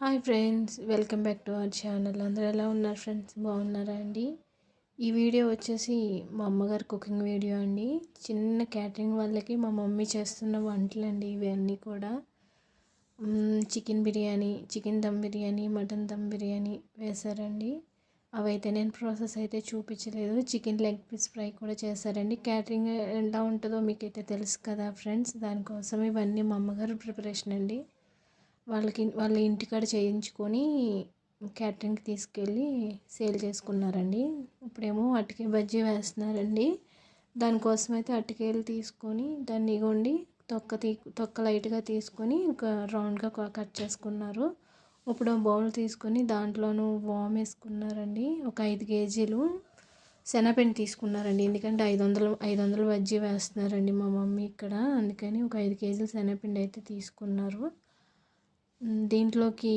Hi friends, welcome back to our channel. అందరూ ఎలా ఉన్నారు ఫ్రెండ్స్? బాగున్నారా అండి? ఈ వీడియో వచ్చేసి మా అమ్మగారు కుకింగ్ వీడియో అండి. చిన్న క్యాటరింగ్ వాళ్ళకి మా మమ్మీ చేస్తున్న వంటలు అండి ఇవన్నీ కూడా. Chicken biryani, chicken dum biryani, mutton dum biryani వేశారండి. అవైతే నేను ప్రాసెస్ అయితే చూపించలేదు. చికెన్ లెగ్ పీస్ ఫ్రై కూడా చేశారండి. క్యాటరింగ్ ఎలా ఉంటుందో మీకైతే తెలుసు కదా ఫ్రెండ్స్. దానికోసం ఇవన్నీ మా అమ్మగారు ప్రిపరేషన్ అండి. వాళ్ళ ఇంటికాడ చేయించుకొని క్యాటరింగ్కి తీసుకెళ్ళి సేల్ చేసుకున్నారండి. ఇప్పుడేమో అరటికాయ బజ్జీ వేస్తున్నారండి. దానికోసం అయితే అరటికాయలు తీసుకొని దాన్ని ఇగోండి తొక్క లైట్గా తీసుకొని ఒక రౌండ్గా కట్ చేసుకున్నారు. ఇప్పుడు బౌల్ తీసుకొని దాంట్లోనూ వామ్ వేసుకున్నారండి. ఒక 5 కేజీలు శనగపిండి తీసుకున్నారండి. ఎందుకంటే 500 బజ్జీ వేస్తున్నారండి మా మమ్మీ ఇక్కడ. అందుకని ఒక 5 కేజీలు శనగపిండి అయితే తీసుకున్నారు. దీంట్లోకి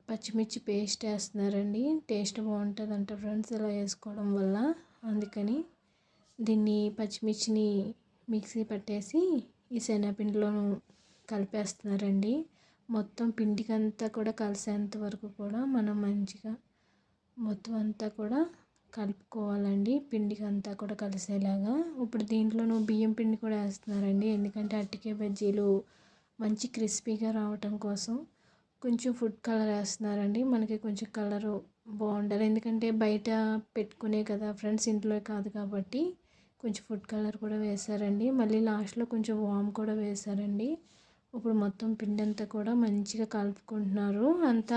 పచ్చిమిర్చి పేస్ట్ వేస్తున్నారండి. టేస్ట్ బాగుంటుందంట ఫ్రెండ్స్ ఇలా వేసుకోవడం వల్ల. అందుకని దీన్ని పచ్చిమిర్చిని మిక్సీ పట్టేసి ఈ శనగపిండిలో కలిపేస్తున్నారండి. మొత్తం పిండికంతా కూడా కలిసేంత వరకు కూడా మనం మంచిగా మొత్తం అంతా కూడా కలుపుకోవాలండి. పిండికి అంతా కూడా కలిసేలాగా. ఇప్పుడు దీంట్లోనూ బియ్యం పిండి కూడా వేస్తున్నారండి. ఎందుకంటే అరటికాయ బజ్జీలు మంచి క్రిస్పీగా రావటం కోసం కొంచెం ఫుడ్ కలర్ వేస్తున్నారండి. మనకి కొంచెం కలరు బాగుండాలి. ఎందుకంటే బయట పెట్టుకునే కదా ఫ్రెండ్స్, ఇంట్లో కాదు కాబట్టి కొంచెం ఫుడ్ కలర్ కూడా వేశారండి. మళ్ళీ లాస్ట్లో కొంచెం వామ్ కూడా వేశారండి. ఇప్పుడు మొత్తం పిండి అంతా కూడా మంచిగా కలుపుకుంటున్నారు. అంత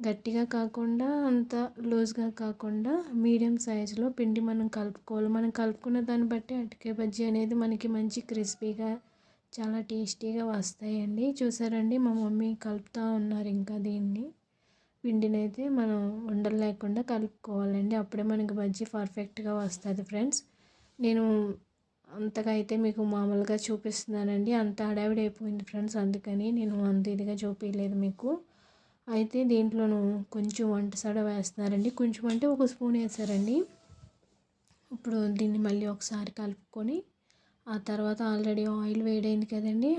గట్టిగా కాకుండా అంత లూజ్గా కాకుండా మీడియం సైజులో పిండి మనం కలుపుకోవాలి. మనం కలుపుకున్న దాన్ని బట్టి అరటికాయ బజ్జీ అనేది మనకి మంచి క్రిస్పీగా చాలా టేస్టీగా వస్తాయండి. చూసారండి మా మమ్మీ కలుపుతూ ఉన్నారు. ఇంకా దీన్ని పిండిని అయితే మనం ఉండలు లేకుండా కలుపుకోవాలండి. అప్పుడే మనకి బజ్జీ పర్ఫెక్ట్గా వస్తుంది ఫ్రెండ్స్. నేను అంతగా అయితే మీకు మామూలుగా చూపిస్తున్నానండి. అంత హడావిడి అయిపోయింది ఫ్రెండ్స్, అందుకని నేను అంత ఇదిగా చూపించలేదు మీకు. అయితే దీంట్లోనూ కొంచెం వంట సోడా వేస్తున్నారండి. కొంచెం అంటే ఒక స్పూన్ వేసారండి. ఇప్పుడు దీన్ని మళ్ళీ ఒకసారి కలుపుకొని ఆ తర్వాత ఆల్రెడీ ఆయిల్ వేడైంది కదండి.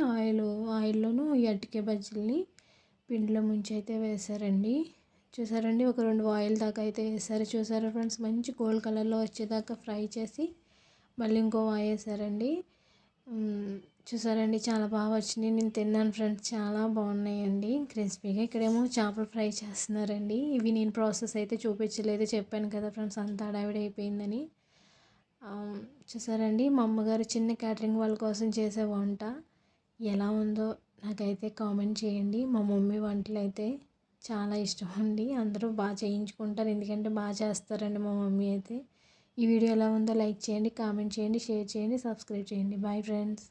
ఆయిల్లోనూ ఈ అరటికాయ బజ్జీలని పిండిలో ముంచి అయితే వేశారండి. చూసారండి, ఒక 2 ఆయిల్ దాకా అయితే వేసారు. చూసారా ఫ్రెండ్స్, మంచి గోల్డ్ కలర్లో వచ్చేదాకా ఫ్రై చేసి మళ్ళీ ఇంకో ఆయిల్ వేసారండి. చూసారండి, చాలా బాగా వచ్చినాయి. నేను తిన్నాను ఫ్రెండ్స్, చాలా బాగున్నాయండి క్రిస్పీగా. ఇక్కడేమో చేపలు ఫ్రై చేస్తున్నారండి. ఇవి నేను ప్రాసెస్ అయితే చూపించలేదు, చెప్పాను కదా ఫ్రెండ్స్ అంత హడావిడి అయిపోయిందని. చూసారండి, మా అమ్మగారు చిన్న క్యాటరింగ్ వాళ్ళ కోసం చేసే వంట ఎలా ఉందో నాకైతే కామెంట్ చేయండి. మా మమ్మీ వంటలు అయితే చాలా ఇష్టం అండి. అందరూ బాగా చేయించుకుంటారు, ఎందుకంటే బాగా చేస్తారండి మా మమ్మీ అయితే. ఈ వీడియో ఎలా ఉందో లైక్ చేయండి, కామెంట్ చేయండి, షేర్ చేయండి, సబ్స్క్రైబ్ చేయండి. Bye friends.